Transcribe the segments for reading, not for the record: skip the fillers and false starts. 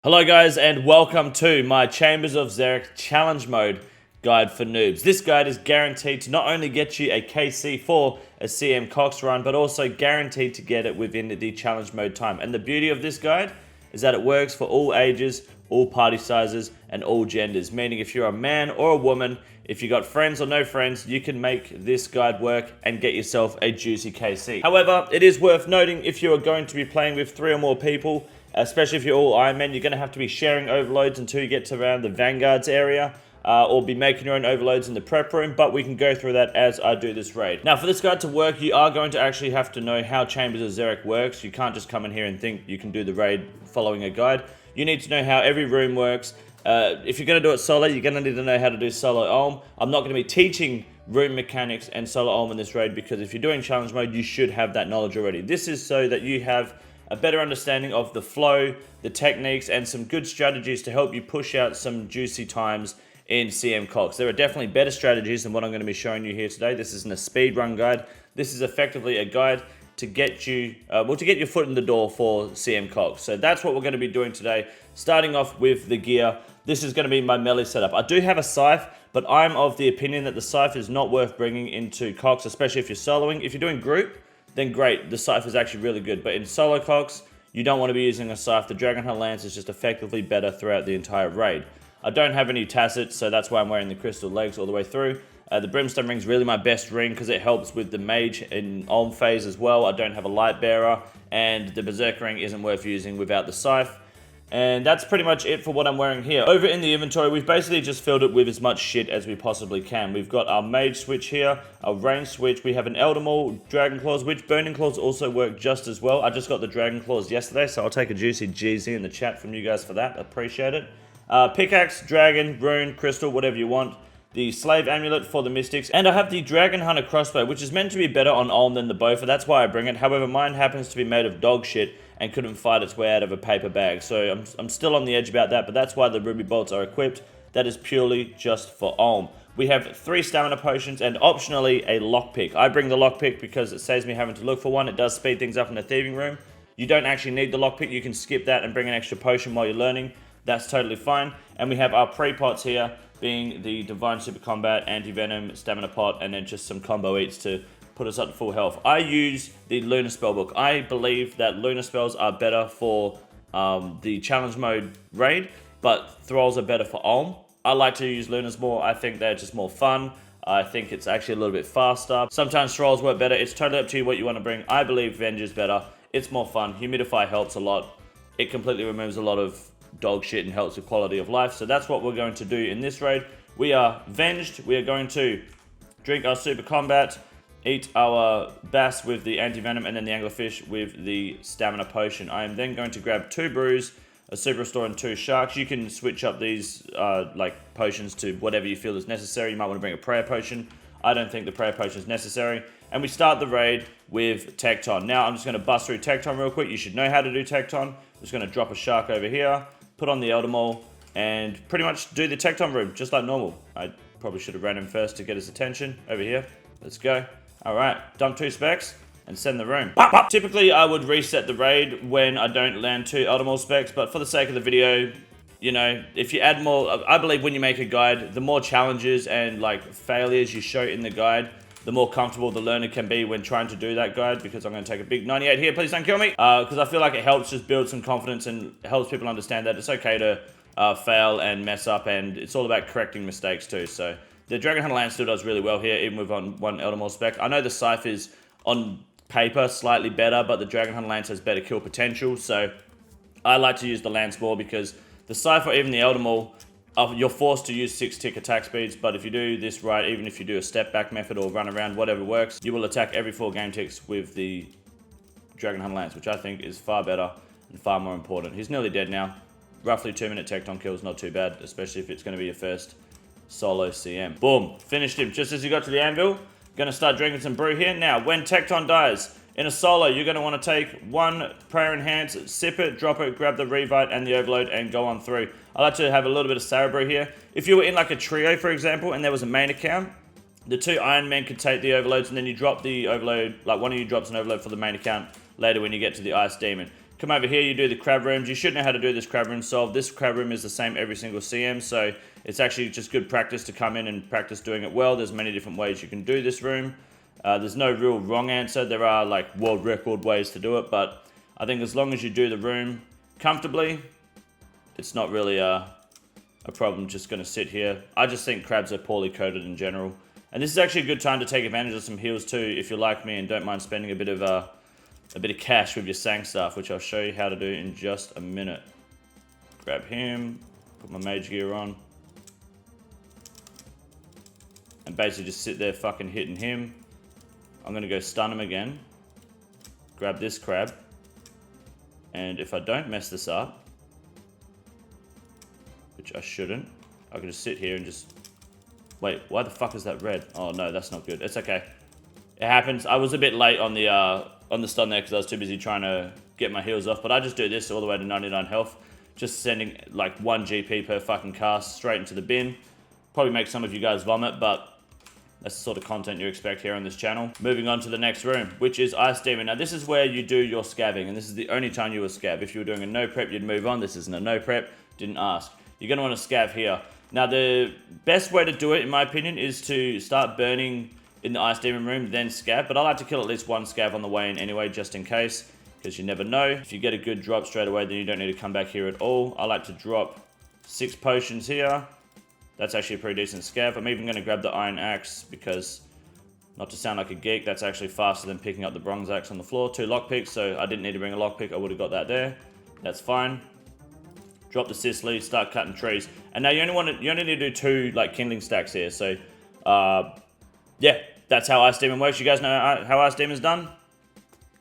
Hello guys and welcome to my Chambers of Xeric challenge mode guide for noobs. This guide is guaranteed to not only get you a KC for a CM CoX run, but also guaranteed to get it within the challenge mode time. And the beauty of this guide is that it works for all ages, all party sizes, and all genders. Meaning if you're a man or a woman, if you got friends or no friends, you can make this guide work and get yourself a juicy KC. However, it is worth noting if you are going to be playing with 3 or more people, especially if you're all Ironman, you're going to have to be sharing overloads until you get to around the Vanguards area, or be making your own overloads in the prep room, but we can go through that as I do this raid. Now, for this guide to work, you are going to actually have to know how Chambers of Xeric works. You can't just come in here and think you can do the raid following a guide. You need to know how every room works. If you're going to do it solo, you're going to need to know how to do solo Olm. I'm not going to be teaching room mechanics and solo Olm in this raid, because if you're doing challenge mode, you should have that knowledge already. This is so that you have a better understanding of the flow, the techniques, and some good strategies to help you push out some juicy times in CM CoX. There are definitely better strategies than what I'm going to be showing you here today. This isn't a speed run guide. This is effectively a guide to get you, to get your foot in the door for CM CoX. So that's what we're going to be doing today. Starting off with the gear. This is going to be my melee setup. I do have a scythe, but I'm of the opinion that the scythe is not worth bringing into CoX, especially if you're soloing. If you're doing group, then great, the scythe is actually really good. But in solo CoX, you don't want to be using a scythe. The Dragon Hunter Lance is just effectively better throughout the entire raid. I don't have any tassets, so that's why I'm wearing the crystal legs all the way through. The Brimstone Ring is really my best ring because it helps with the mage in Olm phase as well. I don't have a light bearer, and the Berserker Ring isn't worth using without the scythe. And that's pretty much it for what I'm wearing here. Over in the inventory, we've basically just filled it with as much shit as we possibly can. We've got our mage switch here, our range switch. We have an Elder Maul, Dragon Claws, which Burning Claws also work just as well. I just got the Dragon Claws yesterday, so I'll take a juicy GZ in the chat from you guys for that. Appreciate it. Pickaxe, Dragon, Rune, Crystal, whatever you want. The Slave Amulet for the Mystics. And I have the Dragon Hunter Crossbow, which is meant to be better on Olm than the Boffer. That's why I bring it. However, mine happens to be made of dog shit and couldn't fight its way out of a paper bag. So I'm still on the edge about that, but that's why the Ruby Bolts are equipped. That is purely just for Olm. We have 3 stamina potions and optionally a lockpick. I bring the lockpick because it saves me having to look for one. It does speed things up in the thieving room. You don't actually need the lockpick. You can skip that and bring an extra potion while you're learning. That's totally fine. And we have our pre-pots here, being the Divine Super Combat, Anti-Venom, Stamina Pot, and then just some combo eats to put us up to full health. I use the Lunar Spellbook. I believe that Lunar Spells are better for the challenge mode raid, but Thralls are better for Olm. I like to use Lunars more. I think they're just more fun. I think it's actually a little bit faster. Sometimes Thralls work better. It's totally up to you what you want to bring. I believe Venge is better. It's more fun. Humidify helps a lot. It completely removes a lot of dog shit and helps with quality of life. So that's what we're going to do in this raid. We are Venged. We are going to drink our Super Combat, eat our Bass with the Anti-Venom, and then the Anglerfish with the Stamina Potion. I am then going to grab 2 Brews, a Super Restore, and 2 Sharks. You can switch up these like potions to whatever you feel is necessary. You might want to bring a Prayer Potion. I don't think the Prayer Potion is necessary. And we start the raid with Tecton. Now I'm just going to bust through Tecton real quick. You should know how to do Tecton. I'm just going to drop a Shark over here, put on the Elder Maul, and pretty much do the Tecton room just like normal. I probably should have ran him first to get his attention. Over here. Let's go. Alright, dump 2 specs and send the room. Typically, I would reset the raid when I don't land 2 Elder Maul specs, but for the sake of the video, you know, if you add more, I believe when you make a guide, the more challenges and like failures you show in the guide, the more comfortable the learner can be when trying to do that guide, because I'm going to take a big 98 here, please don't kill me, because I feel like it helps just build some confidence and helps people understand that it's okay to fail and mess up, and it's all about correcting mistakes too. So the Dragon Hunter Lance still does really well here, even with one Elder Maul spec. I know the Scythe is on paper slightly better, but the Dragon Hunter Lance has better kill potential, so I like to use the Lance more because the Scythe or even the Elder Maul, you're forced to use 6-tick attack speeds, but if you do this right, even if you do a step back method or run around, whatever works, you will attack every 4 game ticks with the Dragon Hunter Lance, which I think is far better and far more important. He's nearly dead now. Roughly 2-minute Tecton kill is not too bad, especially if it's going to be your first solo CM. Boom, finished him just as you got to the anvil. Gonna start drinking some brew here. Now, when Tecton dies, in a solo, you're going to want to take 1 Prayer Enhance, sip it, drop it, grab the Revite and the Overload, and go on through. I like to have a little bit of Cerebro here. If you were in like a trio, for example, and there was a main account, the 2 Ironmen could take the Overloads, and then you drop the Overload, like one of you drops an Overload for the main account later when you get to the Ice Demon. Come over here, you do the crab rooms. You should know how to do this crab room solve. This crab room is the same every single CM, so it's actually just good practice to come in and practice doing it well. There's many different ways you can do this room. There's no real wrong answer. There are like world record ways to do it, but I think as long as you do the room comfortably, it's not really a problem just going to sit here. I just think crabs are poorly coded in general. And this is actually a good time to take advantage of some heals too, if you're like me and don't mind spending a bit of cash with your sang stuff, which I'll show you how to do in just a minute. Grab him, put my mage gear on, and basically just sit there fucking hitting him. I'm gonna go stun him again, grab this crab, and if I don't mess this up, which I shouldn't, I can just sit here and just... Wait, why the fuck is that red? Oh no, that's not good. It's okay. It happens. I was a bit late on the stun there because I was too busy trying to get my heals off, but I just do this all the way to 99 health, just sending like 1 GP per fucking cast straight into the bin. Probably make some of you guys vomit, but that's the sort of content you expect here on this channel. Moving on to the next room, which is Ice Demon. Now this is where you do your scabbing, and this is the only time you will scab. If you were doing a no prep, you'd move on. This isn't a no prep, didn't ask. You're gonna want to scav here. Now the best way to do it, in my opinion, is to start burning in the Ice Demon room, then scab. But I like to kill at least 1 scav on the way in anyway, just in case, because you never know. If you get a good drop straight away, then you don't need to come back here at all. I like to drop 6 potions here. That's actually a pretty decent scav. I'm even going to grab the Iron Axe because, not to sound like a geek, that's actually faster than picking up the Bronze Axe on the floor. 2 lockpicks, so I didn't need to bring a lockpick. I would have got that there. That's fine. Drop the Sicily, start cutting trees. And now you only need to do 2 like kindling stacks here. So, yeah, that's how Ice Demon works. You guys know how Ice Demon's done?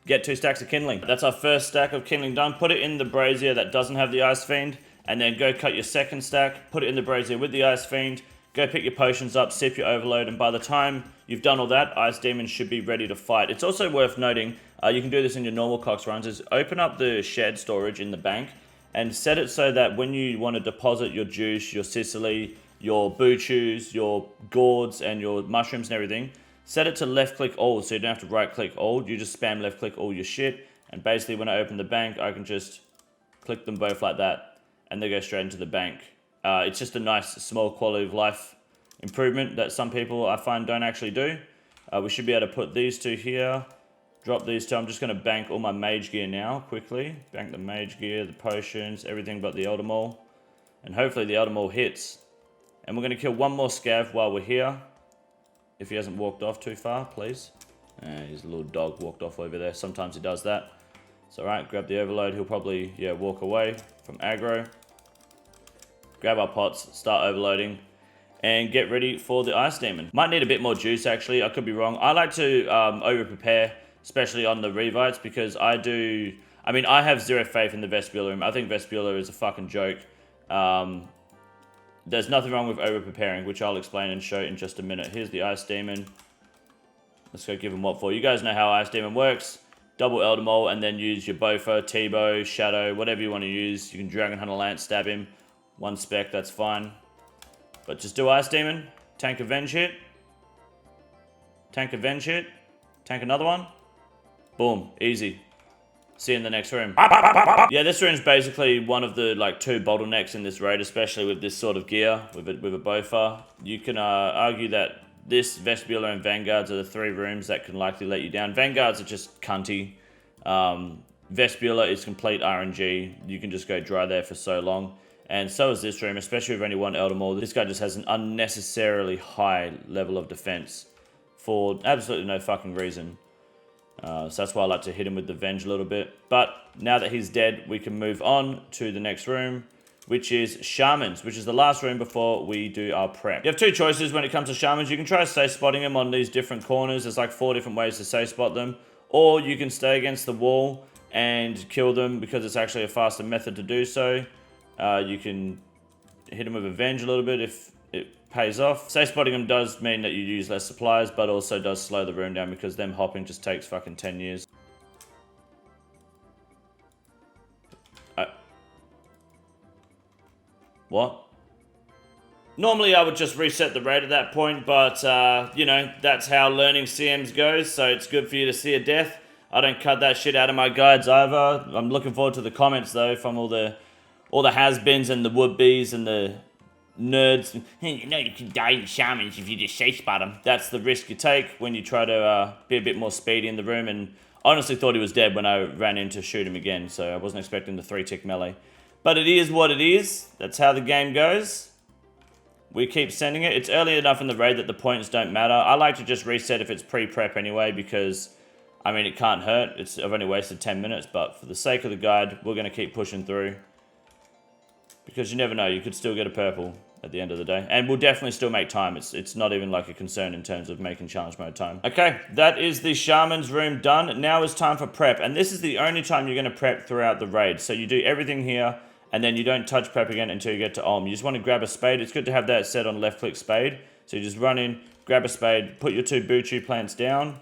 Get 2 stacks of kindling. That's our first stack of kindling done. Put it in the brazier that doesn't have the Ice Fiend. And then go cut your second stack, put it in the brazier with the Ice Fiend, go pick your potions up, sip your overload, and by the time you've done all that, Ice Demon should be ready to fight. It's also worth noting, you can do this in your normal CoX runs, is open up the shared storage in the bank and set it so that when you want to deposit your juice, your Sicily, your Buchus, your gourds, and your mushrooms and everything, set it to left click all, so you don't have to right click all, you just spam left click all your shit, and basically when I open the bank, I can just click them both like that, and they go straight into the bank. It's just a nice, small quality of life improvement that some people I find don't actually do. We should be able to put these 2 here, drop these 2. I'm just going to bank all my mage gear now, quickly. Bank the mage gear, the potions, everything but the Elder Maul. And hopefully the Elder Maul hits. And we're going to kill 1 more scav while we're here. If he hasn't walked off too far, please. His little dog walked off over there. Sometimes he does that. It's alright, grab the overload. He'll probably, yeah, walk away from aggro. Grab our pots, start overloading, and get ready for the Ice Demon. Might need a bit more juice, actually. I could be wrong. I like to over-prepare, especially on the Revites, because I have 0 faith in the Vestibula room. I think Vestibula is a fucking joke. There's nothing wrong with over-preparing, which I'll explain and show in just a minute. Here's the Ice Demon. Let's go give him what for. You guys know how Ice Demon works. Double Elder Maul, and then use your Bofa, T-Bow, Shadow, whatever you want to use. You can Dragon Hunter Lance, stab him. 1 spec, that's fine. But just do Ice Demon. Tank Avenge hit. Tank Avenge hit. Tank another one. Boom. Easy. See you in the next room. Yeah, this room's basically one of the like 2 bottlenecks in this raid, especially with this sort of gear, with a Bofa. You can argue that this, Vestibula, and Vanguards are the 3 rooms that can likely let you down. Vanguards are just cunty. Vestibula is complete RNG. You can just go dry there for so long. And so is this room, especially with only 1 Elder Maul. This guy just has an unnecessarily high level of defense for absolutely no fucking reason. So that's why I like to hit him with the Venge a little bit. But now that he's dead, we can move on to the next room, which is Shamans, which is the last room before we do our prep. You have 2 choices when it comes to Shamans. You can try safe spotting them on these different corners. There's like 4 different ways to safe spot them. Or you can stay against the wall and kill them because it's actually a faster method to do so. You can hit them with Avenge a little bit if it pays off. Safe spotting them does mean that you use less supplies, but also does slow the room down because them hopping just takes fucking 10 years. What? Normally I would just reset the raid at that point, but, you know, that's how learning CMs goes, so it's good for you to see a death. I don't cut that shit out of my guides either. I'm looking forward to the comments though from all the has-beens and the would-be's and the nerds. Hey, you know you can die in shamans if you just safe spot them. That's the risk you take when you try to be a bit more speedy in the room, and I honestly thought he was dead when I ran in to shoot him again, so I wasn't expecting the 3-tick melee. But it is what it is. That's how the game goes. We keep sending it. It's early enough in the raid that the points don't matter. I like to just reset if it's pre-prep anyway, because I mean, it can't hurt. I've only wasted 10 minutes, but for the sake of the guide, we're going to keep pushing through. Because you never know, you could still get a purple at the end of the day. And we'll definitely still make time. It's not even like a concern in terms of making challenge mode time. Okay, that is the Shaman's room done. Now it's time for prep. And this is the only time you're going to prep throughout the raid. So you do everything here, and then you don't touch prep again until you get to Olm. You just want to grab a spade. It's good to have that set on left-click spade. So you just run in, grab a spade, put your 2 Buchu plants down.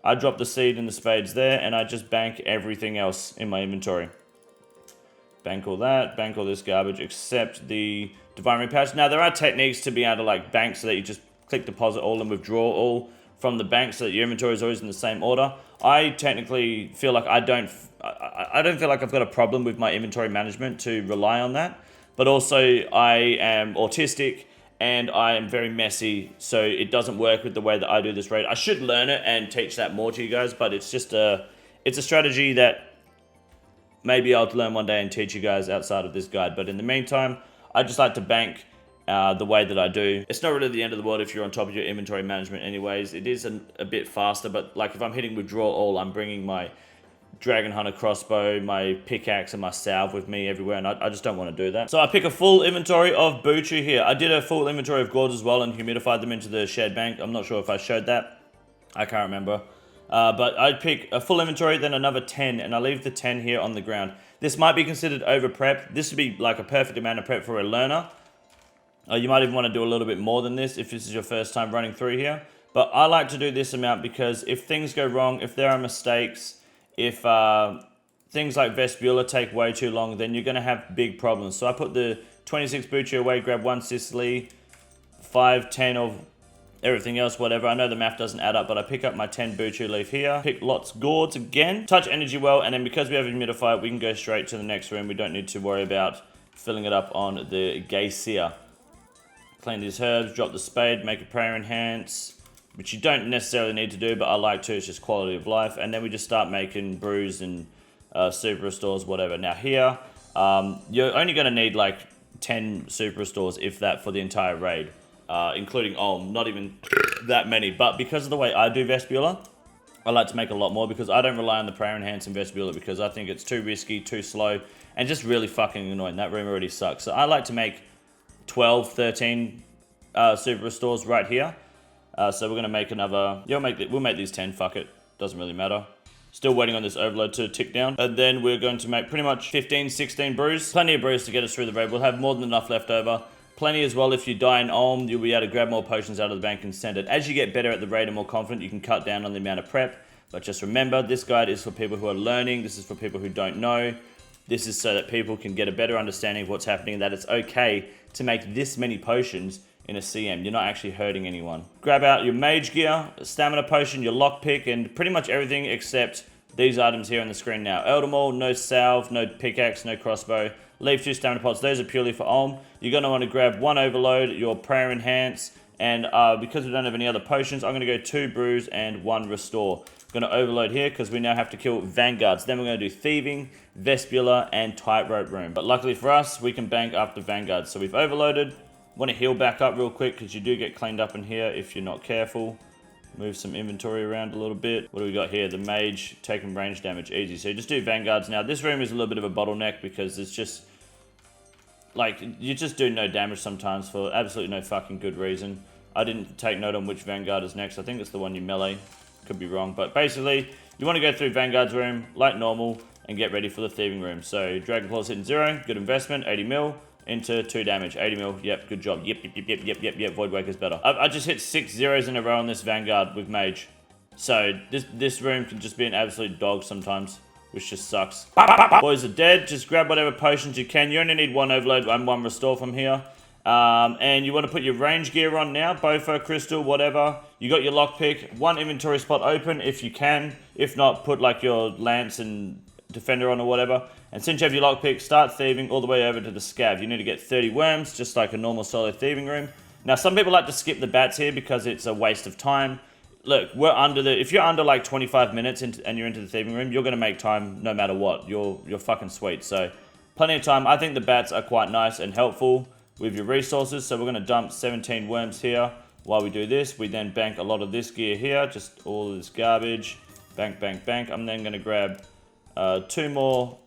I drop the seed and the spades there, and I just bank everything else in my inventory. Bank all that, bank all this garbage, except the Divine Ring pouch. Now, there are techniques to be able to like bank so that you just click deposit all and withdraw all from the bank so that your inventory is always in the same order. I technically feel like I don't feel like I've got a problem with my inventory management to rely on that. But also, I am autistic, and I am very messy, so it doesn't work with the way that I do this raid. I should learn it and teach that more to you guys, but it's just it's a strategy that maybe I'll learn one day and teach you guys outside of this guide. But in the meantime, I just like to bank the way that I do. It's not really the end of the world if you're on top of your inventory management anyways. It is a bit faster, but like if I'm hitting withdraw all, I'm bringing my Dragon Hunter crossbow, my pickaxe, and my salve with me everywhere, and I just don't want to do that. So I pick a full inventory of Buchu here. I did a full inventory of gourds as well and humidified them into the shared bank. I'm not sure if I showed that. I can't remember. But I pick a full inventory, then another 10, and I leave the 10 here on the ground. This might be considered over prep. This would be like a perfect amount of prep for a learner. You might even want to do a little bit more than this if this is your first time running through here. But I like to do this amount because if things go wrong, if there are mistakes, if things like Vespula take way too long, then you're going to have big problems. So I put the 26 Buchu away, grab 1 Sicily, 5, 10 of everything else, whatever. I know the math doesn't add up, but I pick up my 10 Buchu leaf here. Pick lots gourds again. Touch energy well, and then because we have a humidifier, we can go straight to the next room. We don't need to worry about filling it up on the Geysir. Clean these herbs, drop the spade, make a prayer enhance, which you don't necessarily need to do, but I like to. It's just quality of life. And then we just start making brews and super restores, whatever. Now here, you're only going to need like 10 super restores, if that, for the entire raid, including Olm. Not even that many. But because of the way I do Vespula, I like to make a lot more because I don't rely on the prayer enhance in Vespula because I think it's too risky, too slow, and just really fucking annoying. That room already sucks. So I like to make 12, 13 super restores right here. So we're going to make another... Yeah, we'll make these 10, fuck it. Doesn't really matter. Still waiting on this overload to tick down. And then we're going to make pretty much 15, 16 brews. Plenty of brews to get us through the raid. We'll have more than enough left over. Plenty as well if you die in Olm, you'll be able to grab more potions out of the bank and send it. As you get better at the raid and more confident, you can cut down on the amount of prep. But just remember, this guide is for people who are learning. This is for people who don't know. This is so that people can get a better understanding of what's happening and that it's okay to make this many potions in a CM. You're not actually hurting anyone. Grab out your mage gear, stamina potion, your lockpick, and pretty much everything except these items here on the screen now. Elder Maul, no salve, no pickaxe, no crossbow. Leave 2 stamina pots. Those are purely for Olm. You're going to want to grab 1 overload, your prayer enhance, and because we don't have any other potions, I'm going to go 2 brews and 1 restore. Going to overload here because we now have to kill vanguards. Then we're going to do thieving, Vespula, and tightrope room. But luckily for us, we can bank up the vanguards. So we've overloaded. Want to heal back up real quick because you do get cleaned up in here if you're not careful. Move some inventory around a little bit. What do we got here? The mage taking range damage, easy. So you just do vanguards. Now this room is a little bit of a bottleneck because it's just like you just do no damage sometimes for absolutely no fucking good reason. I didn't take note on which vanguard is next. I think it's the one you melee. Could be wrong, but basically you want to go through vanguard's room like normal and get ready for the thieving room. So Dragon Claw's hitting 0, good investment, 80 mil. Into 2 damage, 80 mil, yep, good job, yep, Void Waker's better. I just hit 6 zeros in a row on this Vanguard with Mage. So this room can just be an absolute dog sometimes, which just sucks. Boys are dead, just grab whatever potions you can. You only need 1 overload and 1 restore from here. And you want to put your range gear on now, Bofo, Crystal, whatever. You got your lockpick, 1 inventory spot open if you can. If not, put like your lance and defender on or whatever. And since you have your lockpick, start thieving all the way over to the scav. You need to get 30 worms, just like a normal solo thieving room. Now, some people like to skip the bats here because it's a waste of time. Look, if you're under like 25 minutes and you're into the thieving room, you're going to make time no matter what. You're fucking sweet. So, plenty of time. I think the bats are quite nice and helpful with your resources. So, we're going to dump 17 worms here. While we do this, we then bank a lot of this gear here. Just all of this garbage. Bank, bank, bank. I'm then going to grab 2 more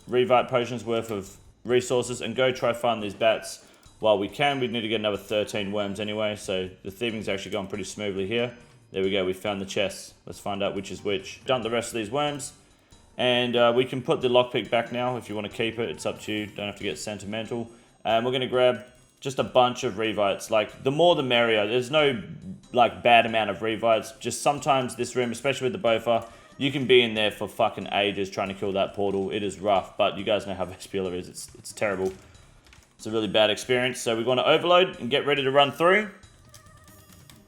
Revite potions worth of resources and go try find these bats while we can. We need to get another 13 worms anyway, so the thieving's actually going pretty smoothly here. There we go, we found the chests. Let's find out which is which. Dump the rest of these worms, and we can put the lockpick back now if you want to keep it. It's up to you, don't have to get sentimental. And we're going to grab just a bunch of Revites. Like, the more the merrier. There's no like bad amount of Revites. Just sometimes this room, especially with the Bofa, you can be in there for fucking ages trying to kill that portal. It is rough, but you guys know how Vespula is. It's terrible. It's a really bad experience. So we want to overload and get ready to run through.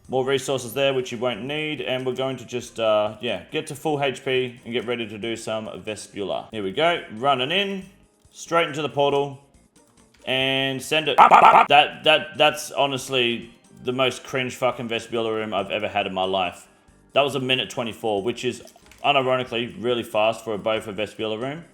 More resources there, which you won't need. And we're going to just, get to full HP and get ready to do some Vespula. Here we go. Running in. Straight into the portal. And send it. That's honestly the most cringe fucking Vespula room I've ever had in my life. That was a minute 24, which is unironically really fast for a Bofa Vespula room.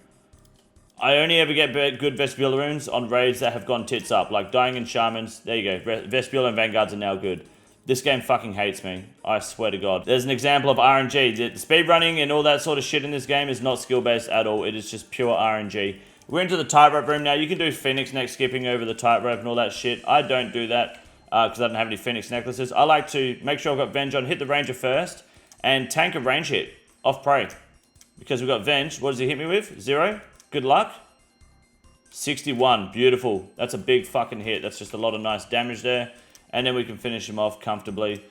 I only ever get good Vespula rooms on raids that have gone tits up, like Dying and Shamans. There you go, Vespula and Vanguards are now good. This game fucking hates me, I swear to God. There's an example of RNG. The speedrunning and all that sort of shit in this game is not skill-based at all. It is just pure RNG. We're into the tightrope room now. You can do Phoenix neck skipping over the tightrope and all that shit. I don't do that because I don't have any Phoenix necklaces. I like to make sure I've got Venge on, hit the Ranger first, and tank a range hit off prey. Because we've got Venge. What does he hit me with? 0. Good luck. 61. Beautiful. That's a big fucking hit. That's just a lot of nice damage there. And then we can finish him off comfortably.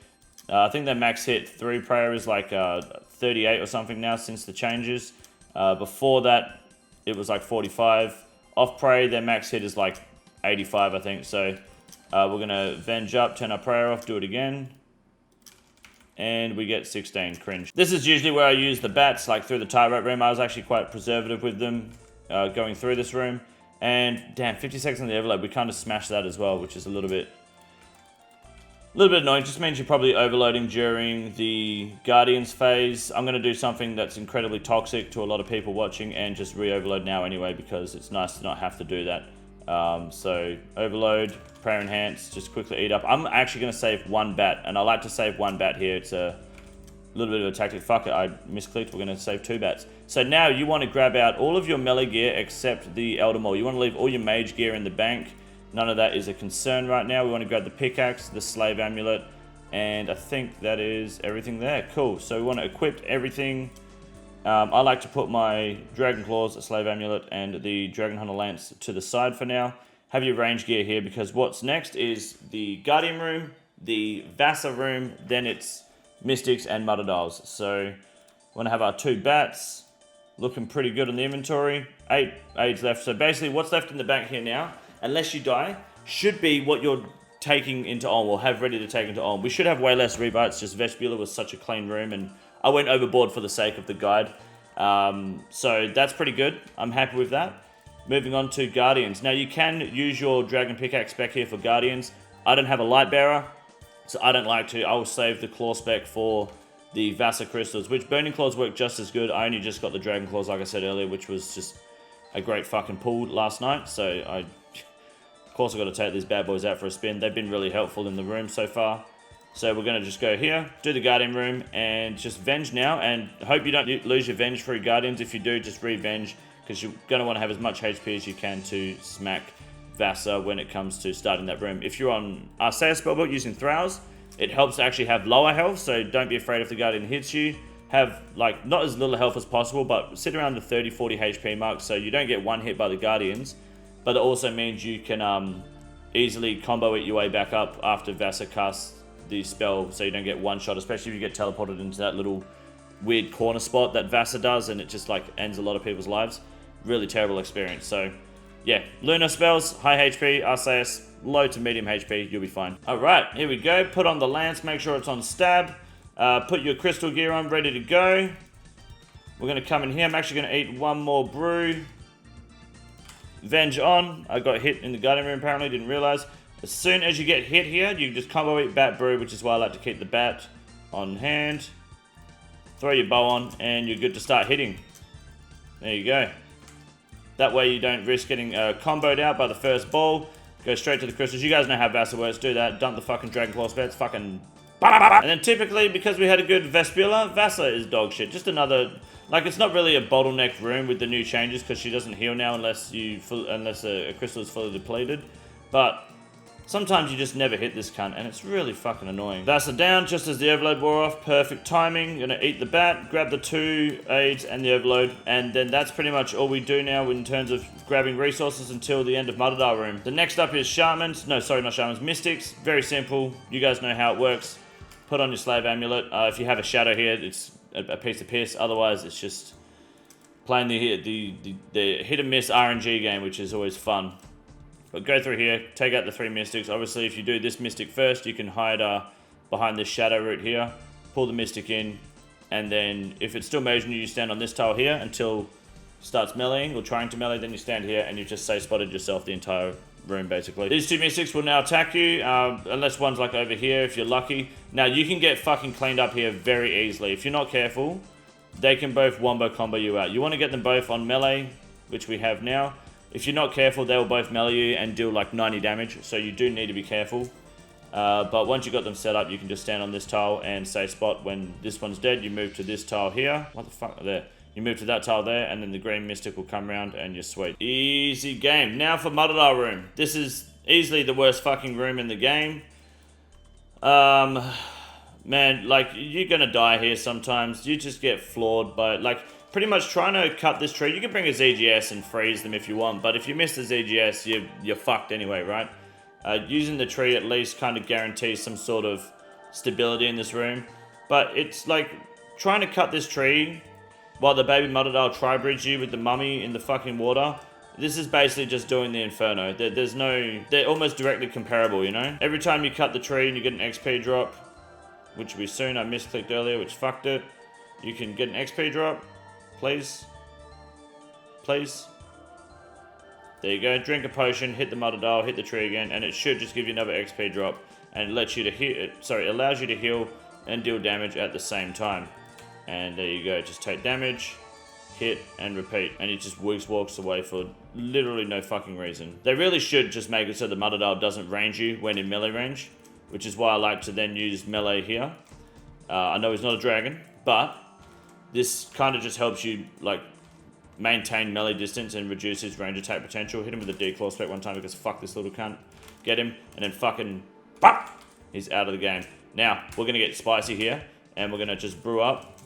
I think their max hit through prayer is like 38 or something now since the changes. Before that, it was like 45. Off prey, their max hit is like 85, I think. So we're going to Venge up, turn our prayer off, do it again. And we get 16. Cringe. This is usually where I use the bats, like through the tightrope room. I was actually quite preservative with them going through this room. And damn, 50 seconds on the overload. We kind of smashed that as well, which is a little bit annoying. Just means you're probably overloading during the Guardians phase. I'm going to do something that's incredibly toxic to a lot of people watching and just re-overload now anyway, because it's nice to not have to do that. So overload, prayer enhance, just quickly eat up. I'm actually going to save 1 bat, and I like to save 1 bat here. It's a little bit of a tactic. Fuck it, I misclicked. We're going to save 2 bats. So now you want to grab out all of your melee gear except the Elder Maul. You want to leave all your mage gear in the bank. None of that is a concern right now. We want to grab the pickaxe, the slave amulet, and I think that is everything there. Cool. So we want to equip everything. I like to put my Dragon Claws, slave amulet, and the Dragon Hunter Lance to the side for now. Have your range gear here, because what's next is the Guardian room, the Vassa room, then it's Mystics and Mutterdals. So we want to have our 2 bats. Looking pretty good on the inventory. 8 aids left. So basically what's left in the bank here now, unless you die, should be what you're taking into Ulm, or have ready to take into Ulm. We should have way less Revites, just Vespula was such a clean room, and I went overboard for the sake of the guide. So that's pretty good. I'm happy with that. Moving on to Guardians. Now you can use your Dragon Pickaxe spec here for Guardians. I don't have a Light Bearer, so I don't like to. I will save the Claw spec for the Vassa Crystals, which Burning Claws work just as good. I only just got the Dragon Claws, like I said earlier, which was just a great fucking pull last night. So of course I've got to take these bad boys out for a spin. They've been really helpful in the room so far. So we're going to just go here, do the Guardian room, and just Venge now. And hope you don't lose your Venge through Guardians. If you do, just re-Venge, because you're going to want to have as much HP as you can to smack Vassa when it comes to starting that room. If you're on Arceus spellbook using Throws, it helps to actually have lower health, so don't be afraid if the Guardian hits you. Have, like, not as little health as possible, but sit around the 30-40 HP mark, so you don't get one hit by the Guardians. But it also means you can easily combo it your way back up after Vassa casts the spell, so you don't get one shot, especially if you get teleported into that little weird corner spot that Vassa does, and it just, like, ends a lot of people's lives. Really terrible experience. So yeah, Luna spells, high HP, Arceus, low to medium HP, you'll be fine. Alright, here we go. Put on the lance, make sure it's on stab. Put your crystal gear on, ready to go. We're going to come in here. I'm actually going to eat one more brew. Venge on. I got hit in the garden room apparently, didn't realize. As soon as you get hit here, you just combo eat bat brew, which is why I like to keep the bat on hand. Throw your bow on, and you're good to start hitting. There you go. That way you don't risk getting comboed out by the first ball. Go straight to the crystals. You guys know how Vasa works. Do that. Dump the fucking Dragon Claw spets. Fucking... And then typically, because we had a good Vespula, Vasa is dog shit. Just another... Like, it's not really a bottleneck room with the new changes, because she doesn't heal now unless a crystal is fully depleted. But... sometimes you just never hit this cunt, and it's really fucking annoying. Vasa down just as the overload wore off. Perfect timing. Gonna eat the bat, grab the 2 aids and the overload, and then that's pretty much all we do now in terms of grabbing resources until the end of Muttadar room. The next up is Shamans. No, sorry, not Shamans. Mystics. Very simple. You guys know how it works. Put on your Slave Amulet. If you have a Shadow here, it's a piece of piss. Otherwise, it's just playing the hit and miss RNG game, which is always fun. But go through here, take out the 3 Mystics. Obviously, if you do this Mystic first, you can hide behind this Shadow root here, pull the Mystic in, and then if it's still measuring you, you stand on this tile here until it starts meleeing or trying to melee, then you stand here and you've just safe spotted yourself the entire room, basically. These 2 Mystics will now attack you, unless one's like over here, if you're lucky. Now, you can get fucking cleaned up here very easily. If you're not careful, they can both wombo combo you out. You want to get them both on melee, which we have now. If you're not careful, they will both melee you and deal like 90 damage, so you do need to be careful. But once you got them set up, you can just stand on this tile and safe spot. When this one's dead, you move to this tile here. What the fuck? There. You move to that tile there, and then the green Mystic will come around, and you're sweet. Easy game. Now for Muttadar room. This is easily the worst fucking room in the game. Man, like, you're gonna die here sometimes. You just get floored by, like... Pretty much trying to cut this tree. You can bring a ZGS and freeze them if you want, but if you miss the ZGS, you're fucked anyway, right? Using the tree at least kind of guarantees some sort of stability in this room. But it's like trying to cut this tree while the baby Muttadar tri-bridge you with the mummy in the fucking water. This is basically just doing the Inferno. They're almost directly comparable, you know? Every time you cut the tree and you get an XP drop, which will be soon, I misclicked earlier, which fucked it. You can get an XP drop. Please. Please. There you go. Drink a potion, hit the Muttadar, hit the tree again, and it should just give you another XP drop. And it lets you to heal. Sorry, allows you to heal and deal damage at the same time. And there you go. Just take damage, hit, and repeat. And it just walks away for literally no fucking reason. They really should just make it so the Muttadar doesn't range you when in melee range, which is why I like to then use melee here. I know he's not a dragon, but this kind of just helps you, like, maintain melee distance and reduce his range attack potential. Hit him with a D-Claw spec one time because fuck this little cunt. Get him, and then fucking... Bop! He's out of the game. Now, we're going to get spicy here, and we're going to just brew up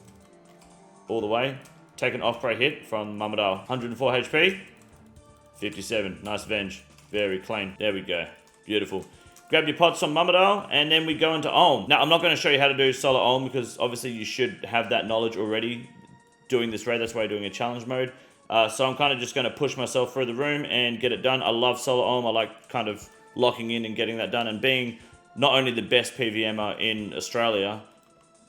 all the way. Take an off-prey hit from Muttadar. 104 HP. 57. Nice Venge. Very clean. There we go. Beautiful. Grab your pots on Muttadar, and then we go into Olm. Now, I'm not going to show you how to do solo Olm, because obviously you should have that knowledge already doing this raid. That's why I'm doing a challenge mode. So I'm kind of just going to push myself through the room and get it done. I love solo Olm. I like kind of locking in and getting that done, and being not only the best PVMer in Australia,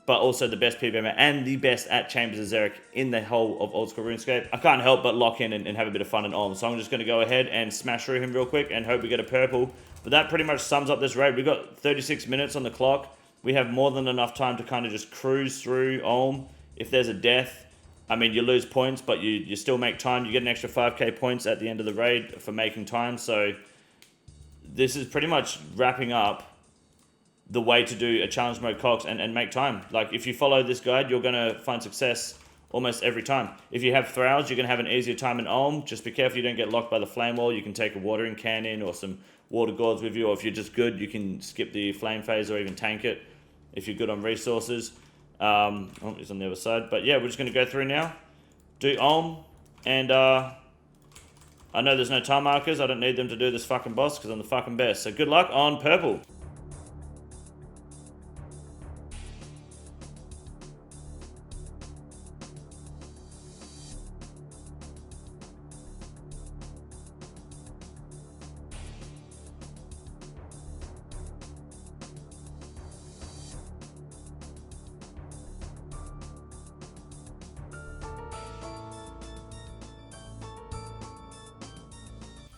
but also the best PVMer and the best at Chambers of Xeric in the whole of Oldschool Runescape. I can't help but lock in and have a bit of fun in Olm. So I'm just going to go ahead and smash through him real quick and hope we get a purple. But that pretty much sums up this raid. We've got 36 minutes on the clock. We have more than enough time to kind of just cruise through Olm. If there's a death, I mean, you lose points, but you still make time. You get an extra 5k points at the end of the raid for making time. So this is pretty much wrapping up the way to do a challenge mode CoX and make time. Like, if you follow this guide, you're going to find success almost every time. If you have Thralls, you're going to have an easier time in Olm. Just be careful you don't get locked by the flame wall. You can take a watering can in or some water gourds with you, or if you're just good, you can skip the flame phase or even tank it if you're good on resources. Oh, he's on the other side. But yeah, we're just going to go through now, do Olm, and I know there's no time markers. I don't need them to do this fucking boss because I'm the fucking best. So good luck on purple.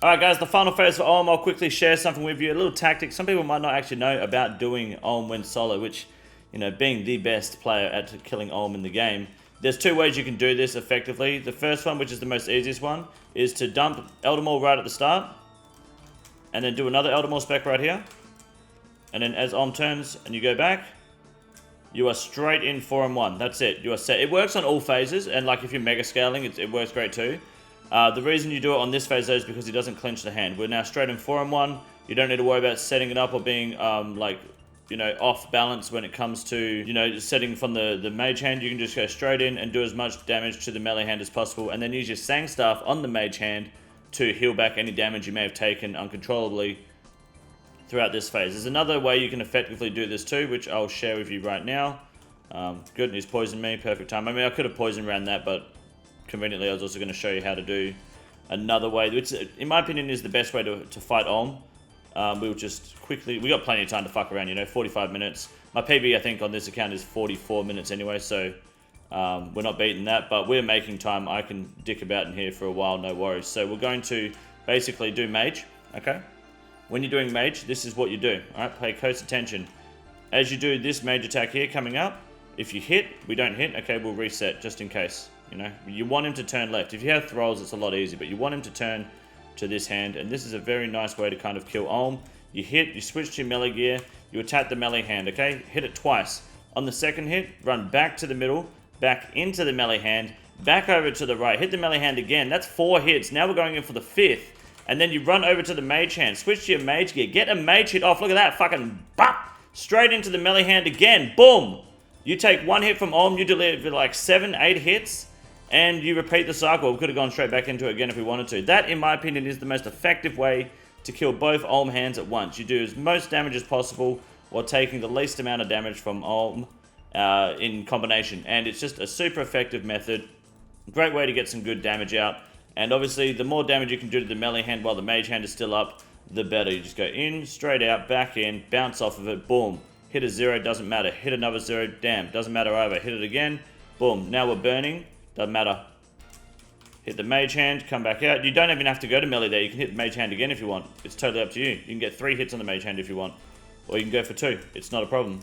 Alright guys, the final phase for Olm, I'll quickly share something with you, a little tactic. Some people might not actually know about doing Olm when solo, which, you know, being the best player at killing Olm in the game. There's two ways you can do this effectively. The first one, which is the most easiest one, is to dump Eldermaw right at the start, and then do another Eldermaw spec right here. And then as Olm turns and you go back, you are straight in 4 and 1. That's it. You are set. It works on all phases, and like if you're mega scaling, it works great too. The reason you do it on this phase though is because he doesn't clinch the hand. We're now straight in 4 and 1. You don't need to worry about setting it up or being like, you know, off balance when it comes to, you know, setting from the mage hand. You can just go straight in and do as much damage to the melee hand as possible, and then use your Sang Staff on the mage hand to heal back any damage you may have taken uncontrollably throughout this phase. There's another way you can effectively do this too, which I'll share with you right now. Good, he's poisoned me, perfect time. I mean, I could have poisoned around that, but conveniently I was also going to show you how to do another way, which in my opinion is the best way to fight Olm. We'll just quickly, we got plenty of time to fuck around, you know, 45 minutes. My PB I think on this account is 44 minutes anyway, so we're not beating that, but we're making time. I can dick about in here for a while, no worries. So we're going to basically do mage, okay? When you're doing mage, this is what you do, alright? Pay close attention. As you do this mage attack here coming up, if you hit, we don't hit, okay, we'll reset just in case, you know? You want him to turn left. If you have thralls, it's a lot easier, but you want him to turn to this hand, and this is a very nice way to kind of kill Olm. You hit, you switch to your melee gear, you attack the melee hand, okay? Hit it twice. On the second hit, run back to the middle, back into the melee hand, back over to the right, hit the melee hand again. That's 4 hits. Now we're going in for the 5th. And then you run over to the mage hand, switch to your mage gear, get a mage hit off, look at that, fucking bop! Straight into the melee hand again, boom! You take 1 hit from Olm, you deliver like 7, 8 hits, and you repeat the cycle. We could have gone straight back into it again if we wanted to. That, in my opinion, is the most effective way to kill both Olm hands at once. You do as most damage as possible while taking the least amount of damage from Olm in combination. And it's just a super effective method. Great way to get some good damage out. And obviously, the more damage you can do to the melee hand while the mage hand is still up, the better. You just go in, straight out, back in, bounce off of it, boom. Hit a 0, doesn't matter. Hit another 0, damn, doesn't matter either. Hit it again, boom. Now we're burning, doesn't matter. Hit the mage hand, come back out. You don't even have to go to melee there. You can hit the mage hand again if you want. It's totally up to you. You can get 3 hits on the mage hand if you want. Or you can go for 2. It's not a problem.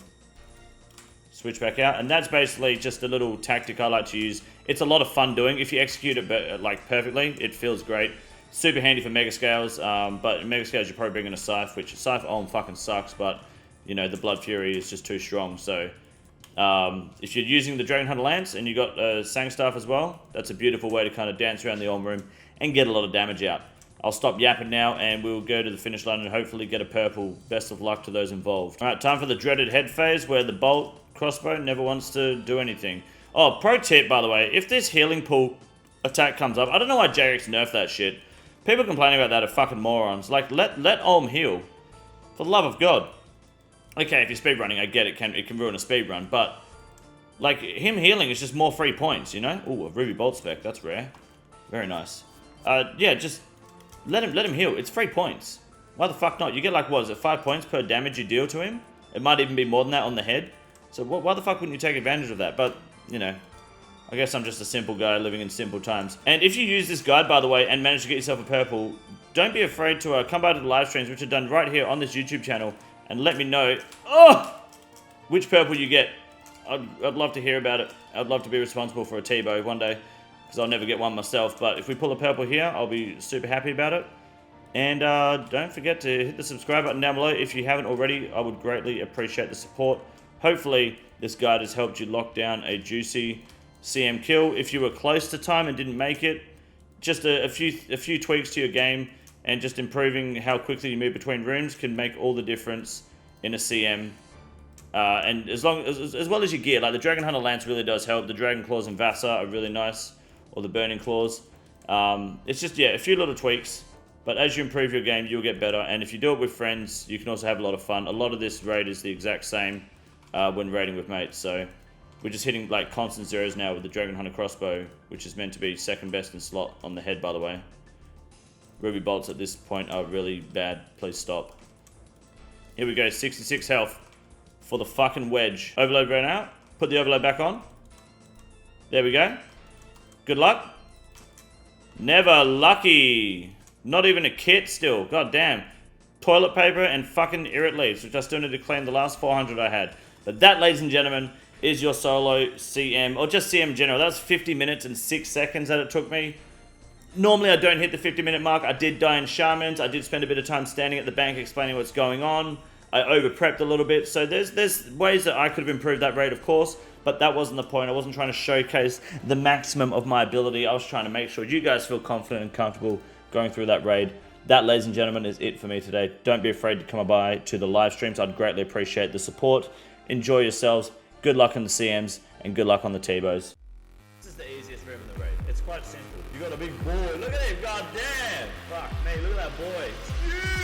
Switch back out, and that's basically just a little tactic I like to use. It's a lot of fun doing. If you execute it like perfectly, it feels great. Super handy for mega scales, but in mega scales you're probably bringing a Scythe, which Scythe Olm fucking sucks, but you know, the Blood Fury is just too strong. So if you're using the Dragon Hunter Lance and you got Sang Staff as well, that's a beautiful way to kind of dance around the Olm room and get a lot of damage out. I'll stop yapping now and we'll go to the finish line and hopefully get a purple. Best of luck to those involved. Alright, time for the dreaded head phase where the bolt crossbow never wants to do anything. Oh, pro tip, by the way, if this healing pool attack comes up, I don't know why Xeric's nerfed that shit. People complaining about that are fucking morons. Like, let Olm heal. For the love of God. Okay, if you're speedrunning, I get it, it can ruin a speedrun, but like, him healing is just more free points, you know? Ooh, a Ruby Bolt spec, that's rare. Very nice. Yeah, just let him heal. It's free points. Why the fuck not? You get like, what is it, 5 points per damage you deal to him? It might even be more than that on the head. So why the fuck wouldn't you take advantage of that? But, you know, I guess I'm just a simple guy living in simple times. And if you use this guide, by the way, and manage to get yourself a purple, don't be afraid to come by to the live streams, which are done right here on this YouTube channel, and let me know, which purple you get. I'd love to hear about it. I'd love to be responsible for a T-bow one day, because I'll never get one myself. But if we pull a purple here, I'll be super happy about it. And don't forget to hit the subscribe button down below if you haven't already. I would greatly appreciate the support. Hopefully, this guide has helped you lock down a juicy CM kill. If you were close to time and didn't make it, just a few tweaks to your game and just improving how quickly you move between rooms can make all the difference in a CM. And as well as your gear, like the Dragon Hunter Lance really does help. The Dragon Claws and Vasa are really nice, or the Burning Claws. It's just, yeah, a few little tweaks. But as you improve your game, you'll get better. And if you do it with friends, you can also have a lot of fun. A lot of this raid is the exact same when raiding with mates. So we're just hitting like constant zeros now with the Dragon Hunter crossbow, which is meant to be second best in slot on the head, by the way. Ruby bolts at this point are really bad. Please stop. Here we go, 66 health for the fucking wedge. Overload ran out. Put the overload back on. There we go. Good luck. Never lucky. Not even a kit still. God damn. Toilet paper and fucking irrit leaves, which I still need to claim the last 400 I had. But that, ladies and gentlemen, is your solo CM, or just CM general. That was 50 minutes and 6 seconds that it took me. Normally I don't hit the 50-minute mark. I did die in Shamans. I did spend a bit of time standing at the bank explaining what's going on. I over-prepped a little bit. So there's ways that I could have improved that rate, of course. But that wasn't the point. I wasn't trying to showcase the maximum of my ability. I was trying to make sure you guys feel confident and comfortable going through that raid. That, ladies and gentlemen, is it for me today. Don't be afraid to come by to the live streams. I'd greatly appreciate the support. Enjoy yourselves. Good luck on the CMs and good luck on the T-Bows. This is the easiest room in the raid. It's quite simple. You got a big boy. Look at him. God damn. Fuck me. Look at that boy.